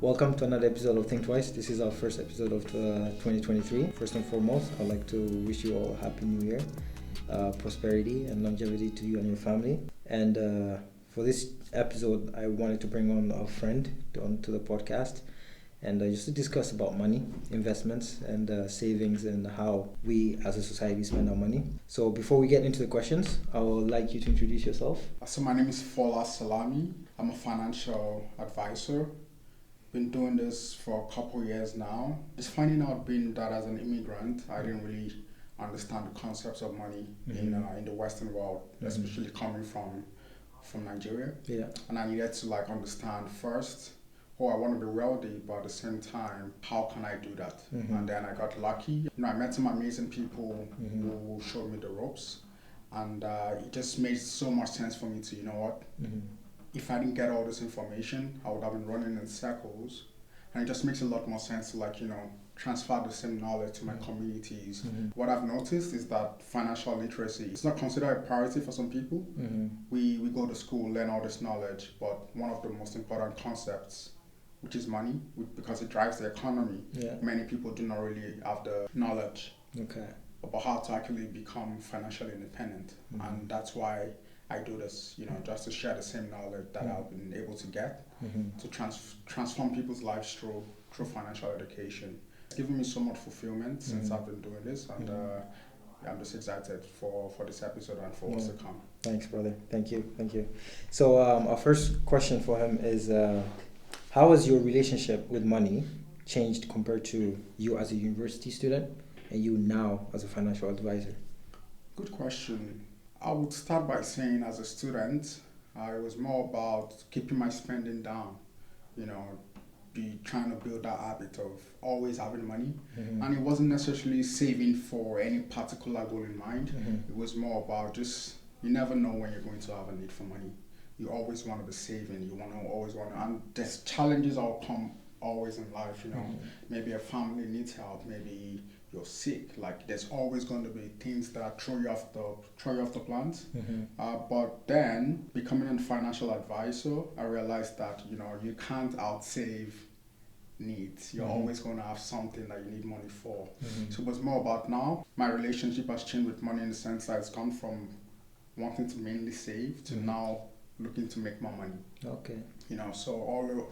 Welcome to another episode of Think Twice. This is our first episode of 2023. First and foremost, I'd like to wish you all a happy new year, prosperity and longevity to you and your family. And for this episode, I wanted to bring on a friend onto the podcast and just to discuss about money, investments, and savings, and how we as a society spend our money. So before we get into the questions, I would like you to introduce yourself. So my name is Fola Salami. I'm a financial advisor. Been doing this for a couple years now. Just finding out being that as an immigrant, I didn't really understand the concepts of money in the Western world, especially coming from Nigeria. Yeah. And I needed to understand first, I want to be wealthy, but at the same time, how can I do that? And then I got lucky. I met some amazing people who showed me the ropes, and it just made so much sense for me to, if I didn't get all this information, I would have been running in circles. And it just makes a lot more sense to transfer the same knowledge to my communities. What I've noticed is that financial literacy is not considered a priority for some people. We go to school, learn all this knowledge, but one of the most important concepts, which is money, because it drives the economy, many people do not really have the knowledge about how to actually become financially independent. And that's why I do this, just to share the same knowledge that I've been able to get to transform people's lives through financial education. It's given me so much fulfillment since I've been doing this, and I'm just excited for this episode and for what's to come. Thanks, brother. Thank you. So our first question for him is, how has your relationship with money changed compared to you as a university student and you now as a financial advisor? Good question. I would start by saying, as a student, it was more about keeping my spending down, be trying to build that habit of always having money. And it wasn't necessarily saving for any particular goal in mind. It was more about just, you never know when you're going to have a need for money. You always want to be saving, and there's challenges that will come always in life, Maybe a family needs help, maybe you're sick, there's always going to be things that throw you off the plans. But then becoming a financial advisor, I realized that you can't outsave needs. You're always going to have something that you need money for. So it's more about now my relationship has changed with money in the sense that it's gone from wanting to mainly save to now looking to make more money. Okay. So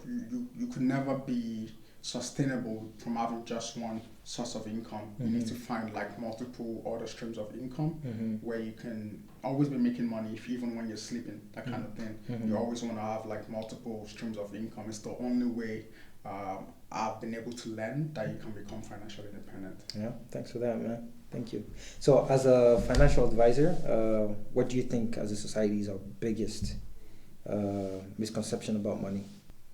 you could never be sustainable from having just one source of income. You need to find multiple other streams of income where you can always be making money even when you're sleeping, that kind of thing. You always want to have multiple streams of income. It's the only way I've been able to learn that you can become financially independent. Yeah, thanks for that, man. Thank you. So as a financial advisor, what do you think as a society is our biggest misconception about money?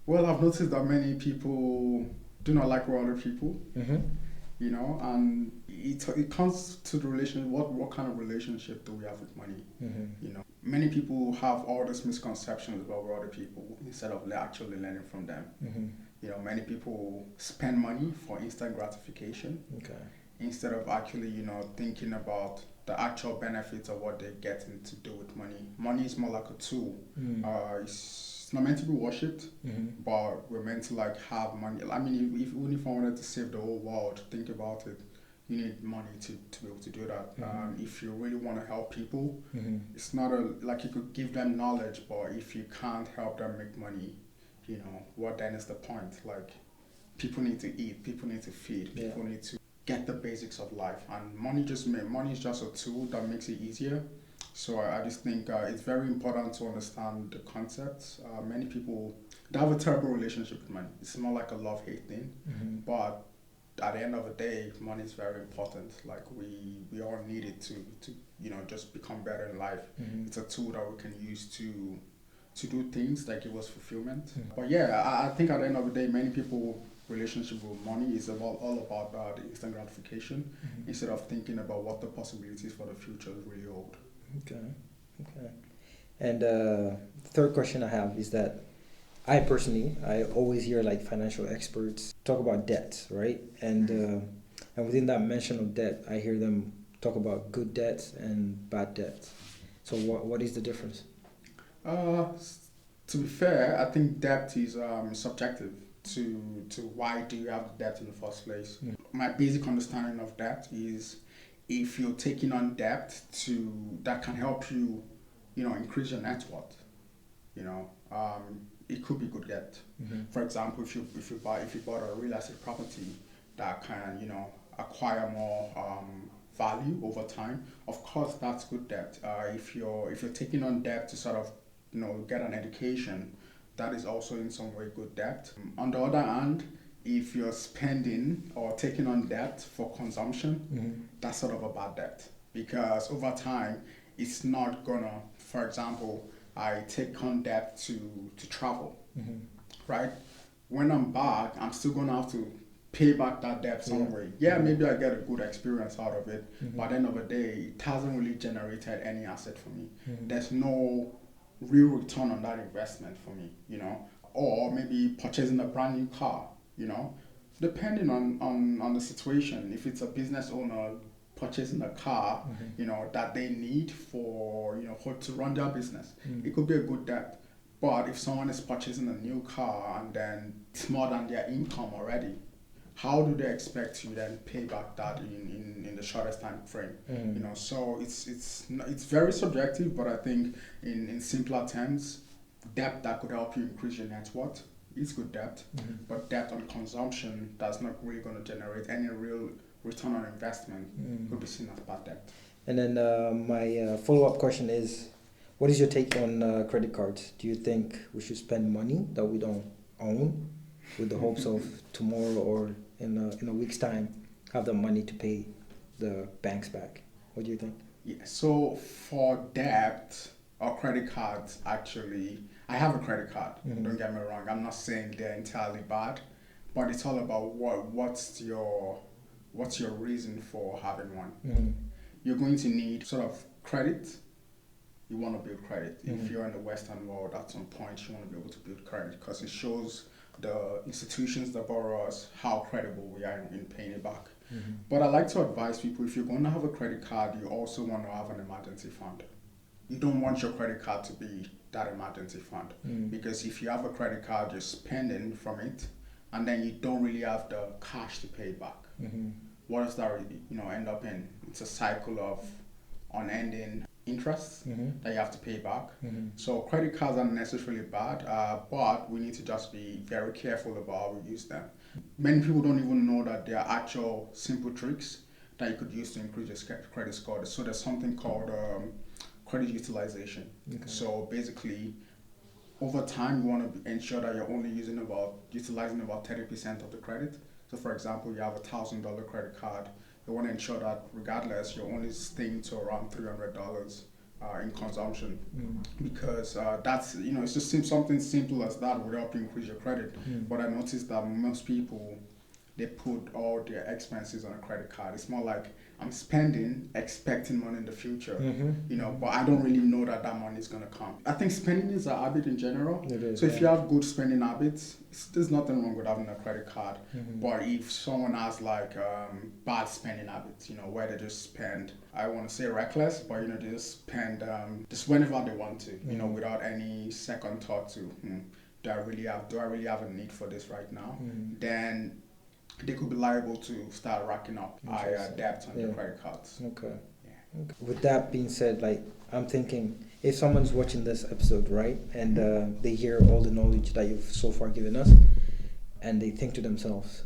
Well, I've noticed that many people do not like other people, and it comes to the relationship. What kind of relationship do we have with money? Many people have all these misconceptions about other people instead of actually learning from them. Many people spend money for instant gratification instead of actually, thinking about the actual benefits of what they're getting to do with money. Money is more like a tool. It's not meant to be worshipped, but we're meant to have money. I mean, even if I wanted to save the whole world, think about it. You need money to be able to do that. If you really want to help people, it's not you could give them knowledge, but if you can't help them make money, what then is the point? People need to eat, people need to feed, people need to get the basics of life, and money is just a tool that makes it easier. So I just think it's very important to understand the concepts. Many people, they have a terrible relationship with money. It's more like a love-hate thing, but at the end of the day, money is very important. We all need it to just become better in life. It's a tool that we can use to do things that give us fulfillment. But I think at the end of the day, many people relationship with money is all about the instant gratification instead of thinking about what the possibilities for the future really hold. Okay. And third question I have is that I always hear financial experts talk about debt, right? And within that mention of debt, I hear them talk about good debts and bad debts. So what is the difference? To be fair, I think debt is subjective. to why do you have the debt in the first place. My basic understanding of debt is if you're taking on debt that can help you, increase your net worth. It could be good debt. For example, if you bought a real estate property that can acquire more value over time, of course that's good debt. If you're taking on debt to sort of get an education, that is also in some way good debt. On the other hand, if you're spending or taking on debt for consumption, that's sort of a bad debt, because over time it's not gonna, for example, I take on debt to travel, right? When I'm back, I'm still gonna have to pay back that debt some way. Yeah, maybe I get a good experience out of it, but at the end of the day, it hasn't really generated any asset for me. There's no real return on that investment for me, or maybe purchasing a brand new car, depending on the situation. If it's a business owner purchasing a car, that they need for to run their business, it could be a good debt. But if someone is purchasing a new car and then it's more than their income already, how do they expect to then pay back that in the shortest time frame? So it's very subjective, but I think in simpler terms, debt that could help you increase your net worth is good debt. But debt on consumption that's not really going to generate any real return on investment could be seen as bad debt. And then my follow-up question is, what is your take on credit cards? Do you think we should spend money that we don't own with the hopes of tomorrow or in a week's time have the money to pay the banks back? What do you think? Yeah, so for debt or credit cards, actually, I have a credit card. Don't get me wrong. I'm not saying they're entirely bad, but it's all about what's your reason for having one. You're going to need sort of credit. You want to build credit. If you're in the Western world, at some point you want to be able to build credit because it shows the institutions that borrow us how credible we are in paying it back. But I like to advise people, if you're going to have a credit card, you also want to have an emergency fund. You don't want your credit card to be that emergency fund, because if you have a credit card, you're spending from it and then you don't really have the cash to pay it back. What does that end up in? It's a cycle of unending interest that you have to pay back. So credit cards aren't necessarily bad, but we need to just be very careful about how we use them. Many people don't even know that there are actual simple tricks that you could use to increase your credit score. So there's something called credit utilization. So basically, over time, you want to ensure that you're only utilizing about 30% of the credit. So for example, you have $1,000 credit card. You want to ensure that regardless, you're only staying to around $300 in consumption, because that's it's just something simple as that would help you increase your credit. But I noticed that most people, they put all their expenses on a credit card. It's more like I'm spending, expecting money in the future, but I don't really know that money is going to come. I think spending is a habit in general. So if you have good spending habits, there's nothing wrong with having a credit card. But if someone has like bad spending habits, where they just spend, I want to say reckless, but they just spend just whenever they want to, without any second thought to, do I really have a need for this right now? Then they could be liable to start racking up higher debt on their credit cards. Okay. With that being said, I'm thinking, if someone's watching this episode, right, and they hear all the knowledge that you've so far given us, and they think to themselves,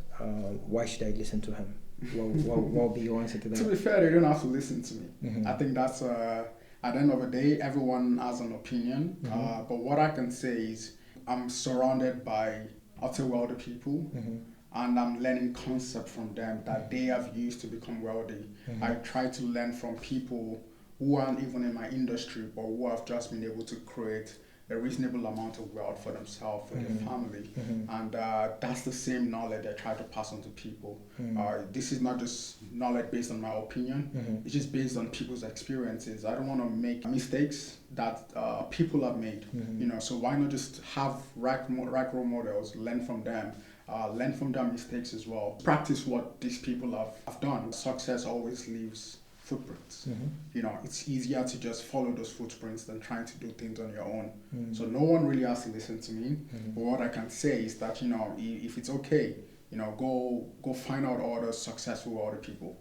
why should I listen to him? What will be your answer to that? To be fair, they don't have to listen to me. I think that's, at the end of the day, everyone has an opinion. But what I can say is I'm surrounded by utter wealthy people. And I'm learning concepts from them that they have used to become wealthy. I try to learn from people who aren't even in my industry, but who have just been able to create a reasonable amount of wealth for themselves and their family. And that's the same knowledge I try to pass on to people. This is not just knowledge based on my opinion. It's just based on people's experiences. I don't want to make mistakes that people have made. So why not just have right role models, learn from them, learn from their mistakes as well. Practice what these people have done. Success always lives footprints. Mm-hmm. You know, it's easier to just follow those footprints than trying to do things on your own. So no one really has to listen to me. But what I can say is that, you know, if it's okay, you know, go find out other successful other people,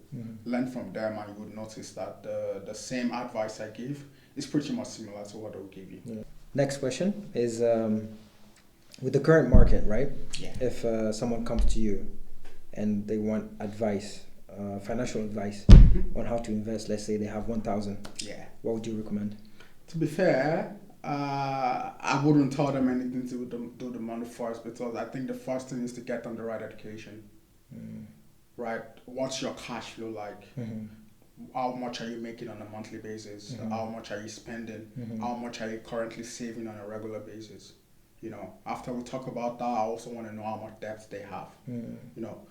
learn from them, and you would notice that the same advice I give is pretty much similar to what I will give you. Yeah. Next question is, with the current market, right? Yeah. If someone comes to you and they want advice, financial advice on how to invest, let's say they have 1,000, Yeah. what would you recommend? To be fair, I wouldn't tell them anything to do the money first, because I think the first thing is to get them the right education. Right? What's your cash flow like? How much are you making on a monthly basis? How much are you spending? How much are you currently saving on a regular basis? You know, after we talk about that, I also want to know how much debt they have. You know,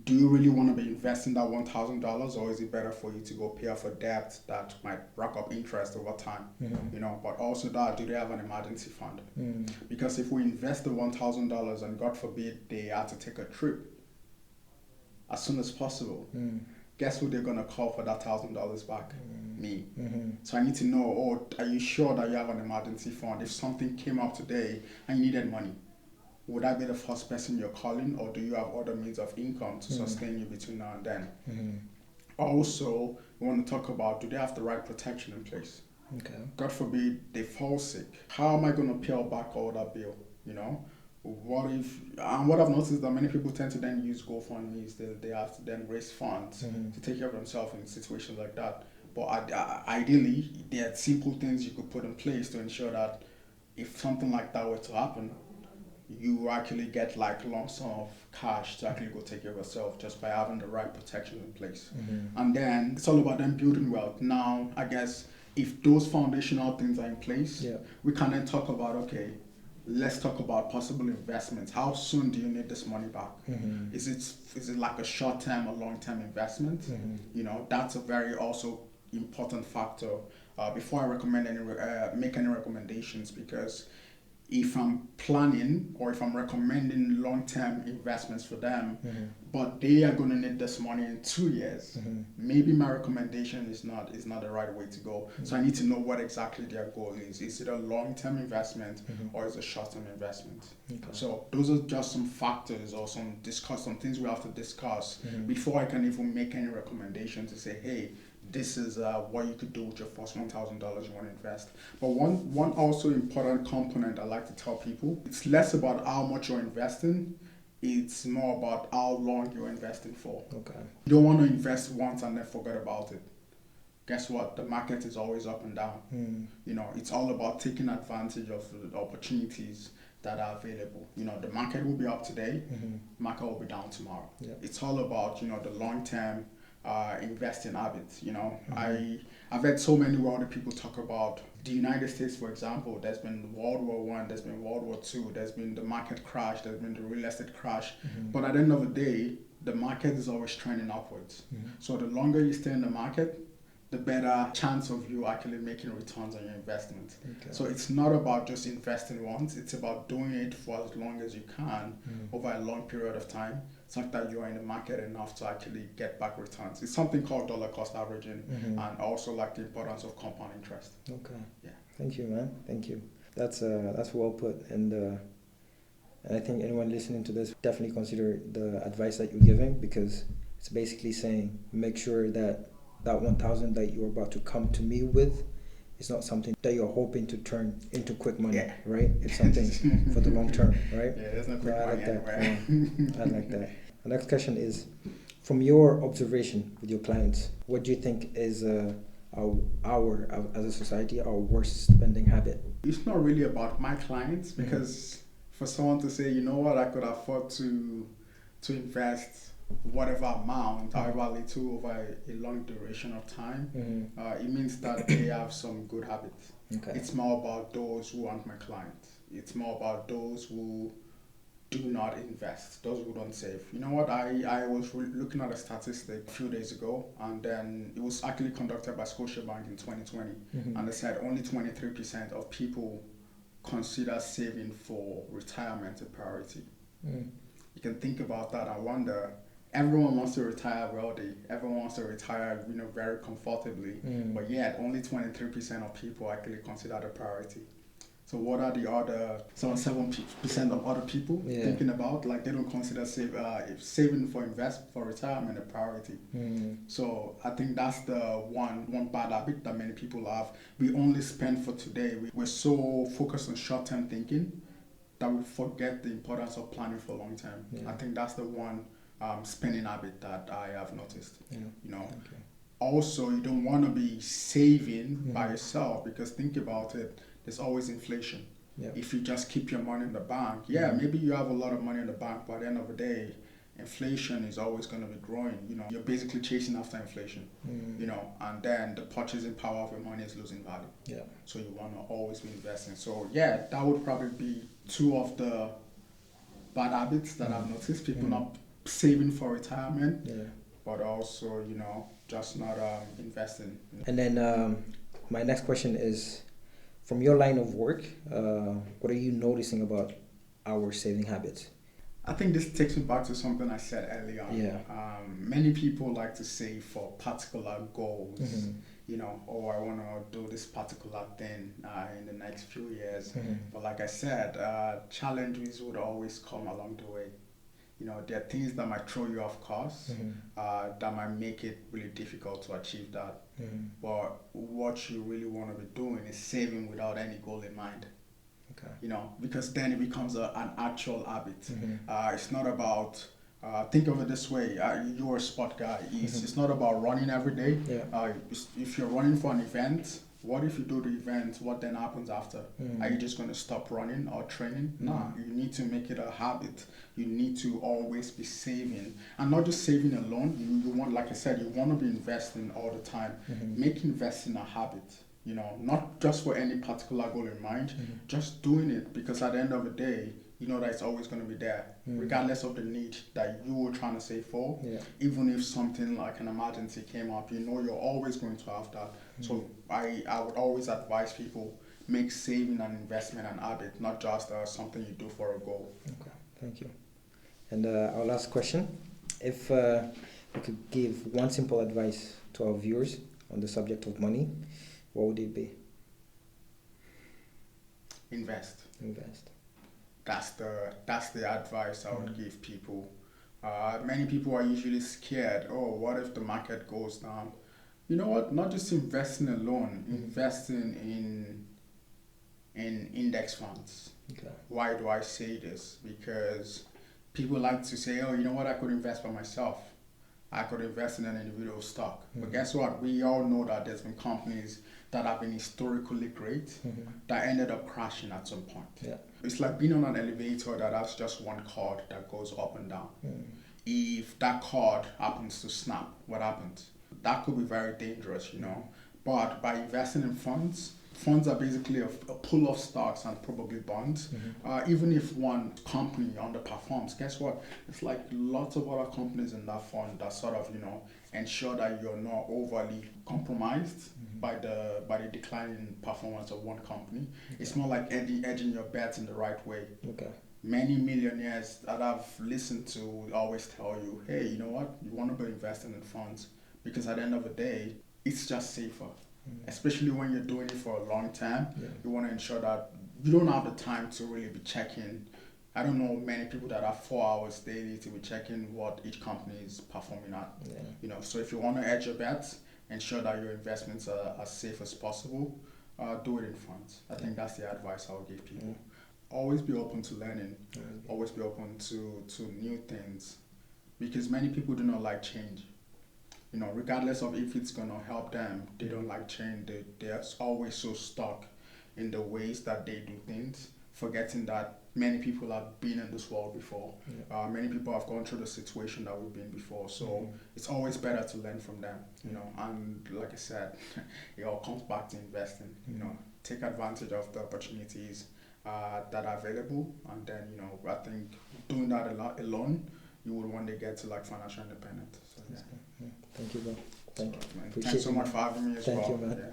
do you really want to be investing that $1,000, or is it better for you to go pay off a debt that might rack up interest over time? You know, but also that, do they have an emergency fund? Because if we invest the $1,000 and God forbid they had to take a trip as soon as possible, guess who they're gonna call for that $1,000 back? Me. So I need to know, oh, are you sure that you have an emergency fund? If something came up today and you needed money, would I be the first person you're calling, or do you have other means of income to sustain you between now and then? Also, we want to talk about, do they have the right protection in place? Okay. God forbid they fall sick. How am I going to pay back all that bill? You know, what if? And what I've noticed is that many people tend to then use GoFundMe's. They have to then raise funds to take care of themselves in situations like that. But ideally, there are simple things you could put in place to ensure that if something like that were to happen, you actually get like lump sum of cash to actually go take care of yourself just by having the right protection in place. And then it's all about them building wealth. Now, I guess if those foundational things are in place, we can then talk about, okay, let's talk about possible investments. How soon do you need this money back? Is it like a short-term or long-term investment? You know, that's a very also important factor before I recommend make any recommendations, because if I'm planning or if I'm recommending long-term investments for them, but they are going to need this money in 2 years, maybe my recommendation is not the right way to go. So I need to know what exactly their goal is. Is it a long-term investment or is it a short-term investment? So those are just some factors or some things we have to discuss before I can even make any recommendation to say, hey, this is what you could do with your first $1,000 you want to invest. But one also important component I like to tell people, it's less about how much you're investing, it's more about how long you're investing for. Okay. You don't want to invest once and then forget about it. Guess what? The market is always up and down. You know, it's all about taking advantage of the opportunities that are available. You know, the market will be up today, market will be down tomorrow. It's all about, you know, the long-term investing habits. You know, I've heard so many other people talk about the United States, for example. There's been World War I, there's been World War II, there's been the market crash, there's been the real estate crash. But at the end of the day, the market is always trending upwards. So the longer you stay in the market, the better chance of you actually making returns on your investment. So it's not about just investing once, it's about doing it for as long as you can over a long period of time, such that you are in the market enough to actually get back returns. It's something called dollar cost averaging, and also like the importance of compound interest. Okay. Yeah. Thank you, man. Thank you. That's well put, and I think anyone listening to this definitely consider the advice that you're giving, because it's basically saying make sure that 1,000 that you're about to come to me with is not something that you're hoping to turn into quick money, right? It's something for the long term, right? Yeah, there's no quick money anywhere. I like that. The next question is, from your observation with your clients, what do you think is our as a society, our worst spending habit? It's not really about my clients, because for someone to say, you know what, I could afford to invest whatever amount, however little, over a long duration of time, it means that they have some good habits. It's more about those who aren't my clients. It's more about those who do not invest, those who don't save. You know what, I was looking at a statistic a few days ago, and then it was actually conducted by Scotiabank in 2020, and they said only 23% of people consider saving for retirement a priority. You can think about that and wonder, everyone wants to retire wealthy. Everyone wants to retire, very comfortably. But yet, only 23% of people actually consider the priority. So what are the other 7% of other people thinking about? Like, they don't consider saving for retirement a priority. So I think that's the one bad habit that many people have. We only spend for today. We're so focused on short-term thinking that we forget the importance of planning for long term. I think that's the one spending habit that I have noticed. Also, you don't want to be saving by yourself, because think about it. There's always inflation. If you just keep your money in the bank, maybe you have a lot of money in the bank, but at the end of the day, inflation is always going to be growing. You're basically chasing after inflation. And then the purchasing power of your money is losing value. So you want to always be investing. So that would probably be two of the bad habits that I've noticed. People not saving for retirement, but also just not investing. And then my next question is, from your line of work, what are you noticing about our saving habits? I think this takes me back to something I said earlier. Many people like to save for particular goals. I want to do this particular thing in the next few years. But like I said, challenges would always come along the way. There are things that might throw you off course, that might make it really difficult to achieve that. But what you really want to be doing is saving without any goal in mind. Because then it becomes an actual habit. It's not about, think of it this way, you're a sport guy. It's not about running every day. If you're running for an event, what if you do the event? What then happens after? Are you just going to stop running or training? No, you need to make it a habit. You need to always be saving, and not just saving alone. You want, like I said, you want to be investing all the time. Make investing a habit. Not just for any particular goal in mind, just doing it, because at the end of the day, that it's always going to be there, regardless of the need that you were trying to save for. Even if something like an emergency came up, you're always going to have that. So I would always advise people, make saving an investment an habit, not just something you do for a goal. Okay, thank you. And our last question, if you could give one simple advice to our viewers on the subject of money, what would it be? Invest. That's the advice I would give people. Many people are usually scared. Oh, what if the market goes down? You know what? Not just investing alone, investing in index funds. Why do I say this? Because people like to say, oh, you know what? I could invest by myself. I could invest in an individual stock. But guess what? We all know that there's been companies that have been historically great that ended up crashing at some point. It's like being on an elevator that has just one cord that goes up and down. If that cord happens to snap, what happens? That could be very dangerous, But by investing in funds are basically a pool of stocks and probably bonds. Even if one company underperforms, guess what? It's like lots of other companies in that fund that sort of, ensure that you're not overly compromised by the declining performance of one company. It's more like edging your bets in the right way. Many millionaires that I've listened to always tell you, hey, you know what? You want to be investing in funds, because at the end of the day, it's just safer. Especially when you're doing it for a long time. You want to ensure that you don't have the time to really be checking. I don't know many people that have 4 hours daily to be checking what each company is performing at. So if you want to edge your bets, ensure that your investments are as safe as possible. Do it in funds. I think that's the advice I would give people. Always be open to learning. Always be open to new things, because many people do not like change. Regardless of if it's going to help them, they don't like change. They're always so stuck in the ways that they do things, forgetting that many people have been in this world before. Many people have gone through the situation that we've been before. So it's always better to learn from them, And like I said, it all comes back to investing. Take advantage of the opportunities that are available, and then I think doing that alone, you would one day get to like financial independence. So, Thank you, bro. Thank you. Thanks so much for having me as well. Thank you, man.